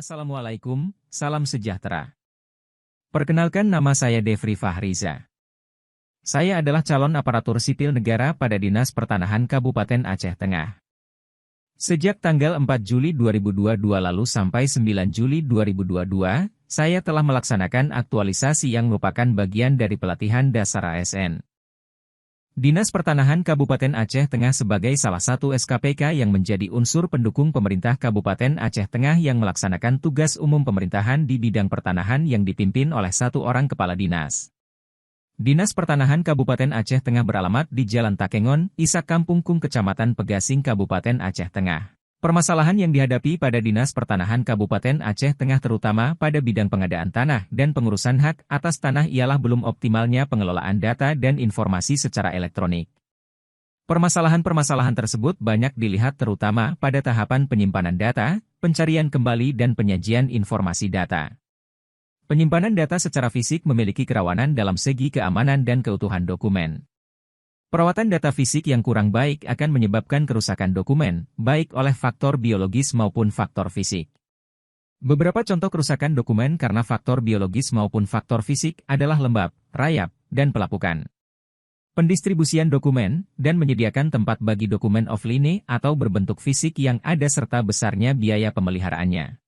Assalamualaikum, salam sejahtera. Perkenalkan, nama saya Devri Fahriza. Saya adalah calon aparatur sipil negara pada Dinas Pertanahan Kabupaten Aceh Tengah. Sejak tanggal 4 Juli 2022 lalu sampai 9 Juli 2022, saya telah melaksanakan aktualisasi yang merupakan bagian dari pelatihan dasar ASN. Dinas Pertanahan Kabupaten Aceh Tengah sebagai salah satu SKPK yang menjadi unsur pendukung pemerintah Kabupaten Aceh Tengah yang melaksanakan tugas umum pemerintahan di bidang pertanahan yang dipimpin oleh satu orang kepala dinas. Dinas Pertanahan Kabupaten Aceh Tengah beralamat di Jalan Takengon, Isak Kampung Kung, Kecamatan Pegasing, Kabupaten Aceh Tengah. Permasalahan yang dihadapi pada Dinas Pertanahan Kabupaten Aceh Tengah terutama pada bidang pengadaan tanah dan pengurusan hak atas tanah ialah belum optimalnya pengelolaan data dan informasi secara elektronik. Permasalahan-permasalahan tersebut banyak dilihat terutama pada tahapan penyimpanan data, pencarian kembali dan penyajian informasi data. Penyimpanan data secara fisik memiliki kerawanan dalam segi keamanan dan keutuhan dokumen. Perawatan data fisik yang kurang baik akan menyebabkan kerusakan dokumen, baik oleh faktor biologis maupun faktor fisik. Beberapa contoh kerusakan dokumen karena faktor biologis maupun faktor fisik adalah lembab, rayap, dan pelapukan. Pendistribusian dokumen, dan menyediakan tempat bagi dokumen offline atau berbentuk fisik yang ada serta besarnya biaya pemeliharaannya.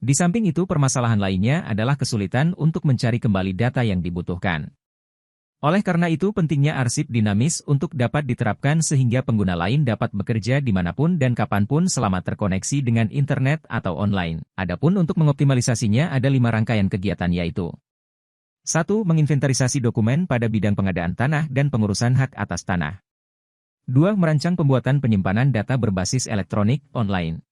Di samping itu, permasalahan lainnya adalah kesulitan untuk mencari kembali data yang dibutuhkan. Oleh karena itu pentingnya arsip dinamis untuk dapat diterapkan sehingga pengguna lain dapat bekerja dimanapun dan kapanpun selama terkoneksi dengan internet atau online. Adapun untuk mengoptimalisasinya ada 5 rangkaian kegiatan yaitu 1. Menginventarisasi dokumen pada bidang pengadaan tanah dan pengurusan hak atas tanah. 2. Merancang pembuatan penyimpanan data berbasis elektronik online.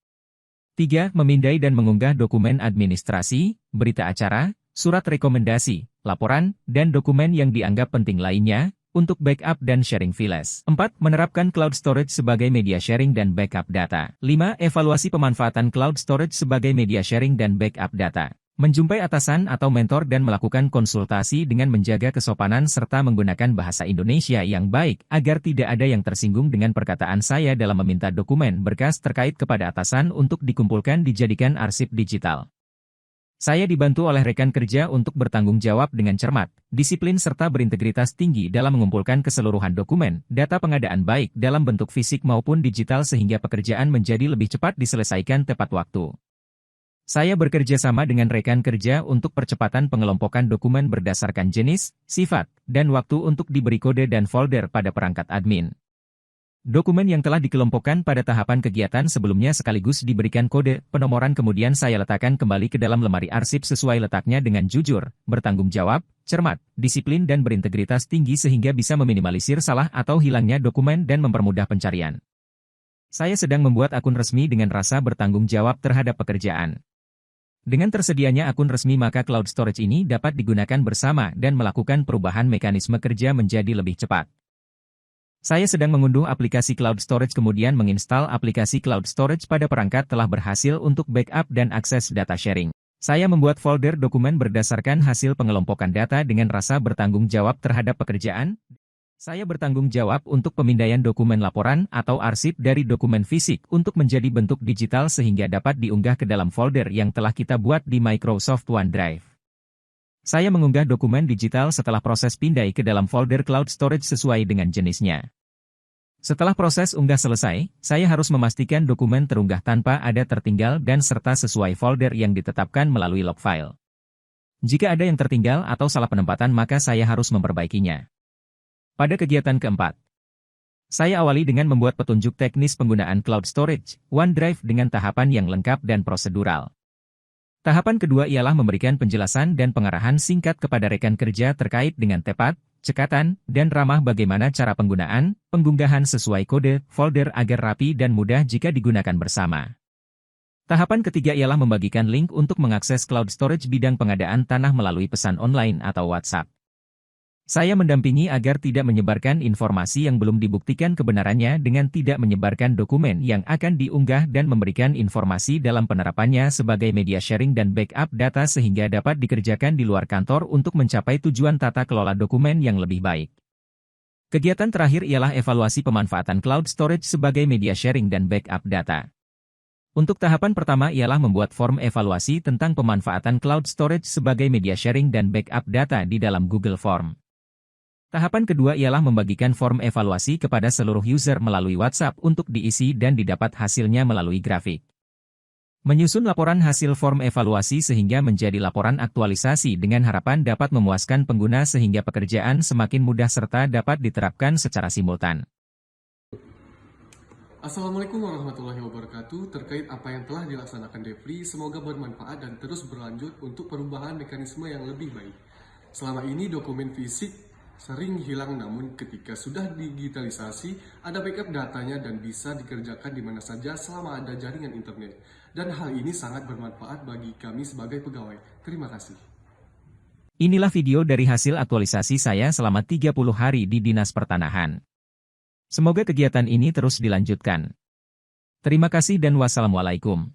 3. Memindai dan mengunggah dokumen administrasi, berita acara, surat rekomendasi, laporan, dan dokumen yang dianggap penting lainnya, untuk backup dan sharing files. 4. Menerapkan cloud storage sebagai media sharing dan backup data. 5. Evaluasi pemanfaatan cloud storage sebagai media sharing dan backup data. Menjumpai atasan atau mentor dan melakukan konsultasi dengan menjaga kesopanan serta menggunakan bahasa Indonesia yang baik, agar tidak ada yang tersinggung dengan perkataan saya dalam meminta dokumen berkas terkait kepada atasan untuk dikumpulkan dijadikan arsip digital. Saya dibantu oleh rekan kerja untuk bertanggung jawab dengan cermat, disiplin serta berintegritas tinggi dalam mengumpulkan keseluruhan dokumen, data pengadaan baik dalam bentuk fisik maupun digital sehingga pekerjaan menjadi lebih cepat diselesaikan tepat waktu. Saya bekerja sama dengan rekan kerja untuk percepatan pengelompokan dokumen berdasarkan jenis, sifat, dan waktu untuk diberi kode dan folder pada perangkat admin. Dokumen yang telah dikelompokkan pada tahapan kegiatan sebelumnya sekaligus diberikan kode penomoran kemudian saya letakkan kembali ke dalam lemari arsip sesuai letaknya dengan jujur, bertanggung jawab, cermat, disiplin dan berintegritas tinggi sehingga bisa meminimalisir salah atau hilangnya dokumen dan mempermudah pencarian. Saya sedang membuat akun resmi dengan rasa bertanggung jawab terhadap pekerjaan. Dengan tersedianya akun resmi maka cloud storage ini dapat digunakan bersama dan melakukan perubahan mekanisme kerja menjadi lebih cepat. Saya sedang mengunduh aplikasi cloud storage kemudian menginstal aplikasi cloud storage pada perangkat telah berhasil untuk backup dan akses data sharing. Saya membuat folder dokumen berdasarkan hasil pengelompokan data dengan rasa bertanggung jawab terhadap pekerjaan. Saya bertanggung jawab untuk pemindaian dokumen laporan atau arsip dari dokumen fisik untuk menjadi bentuk digital sehingga dapat diunggah ke dalam folder yang telah kita buat di Microsoft OneDrive. Saya mengunggah dokumen digital setelah proses pindai ke dalam folder cloud storage sesuai dengan jenisnya. Setelah proses unggah selesai, saya harus memastikan dokumen terunggah tanpa ada tertinggal dan serta sesuai folder yang ditetapkan melalui log file. Jika ada yang tertinggal atau salah penempatan maka saya harus memperbaikinya. Pada kegiatan keempat, saya awali dengan membuat petunjuk teknis penggunaan cloud storage, OneDrive dengan tahapan yang lengkap dan prosedural. Tahapan kedua ialah memberikan penjelasan dan pengarahan singkat kepada rekan kerja terkait dengan tepat, cekatan, dan ramah bagaimana cara penggunaan, pengunggahan sesuai kode, folder agar rapi dan mudah jika digunakan bersama. Tahapan ketiga ialah membagikan link untuk mengakses cloud storage bidang pengadaan tanah melalui pesan online atau WhatsApp. Saya mendampingi agar tidak menyebarkan informasi yang belum dibuktikan kebenarannya dengan tidak menyebarkan dokumen yang akan diunggah dan memberikan informasi dalam penerapannya sebagai media sharing dan backup data sehingga dapat dikerjakan di luar kantor untuk mencapai tujuan tata kelola dokumen yang lebih baik. Kegiatan terakhir ialah evaluasi pemanfaatan cloud storage sebagai media sharing dan backup data. Untuk tahapan pertama ialah membuat form evaluasi tentang pemanfaatan cloud storage sebagai media sharing dan backup data di dalam Google Form. Tahapan kedua ialah membagikan form evaluasi kepada seluruh user melalui WhatsApp untuk diisi dan didapat hasilnya melalui grafik. Menyusun laporan hasil form evaluasi sehingga menjadi laporan aktualisasi dengan harapan dapat memuaskan pengguna sehingga pekerjaan semakin mudah serta dapat diterapkan secara simultan. Assalamualaikum warahmatullahi wabarakatuh. Terkait apa yang telah dilaksanakan Devri, semoga bermanfaat dan terus berlanjut untuk perubahan mekanisme yang lebih baik. Selama ini dokumen fisik sering hilang, namun ketika sudah digitalisasi, ada backup datanya dan bisa dikerjakan di mana saja selama ada jaringan internet. Dan hal ini sangat bermanfaat bagi kami sebagai pegawai. Terima kasih. Inilah video dari hasil aktualisasi saya selama 30 hari di Dinas Pertanahan. Semoga kegiatan ini terus dilanjutkan. Terima kasih dan wassalamualaikum.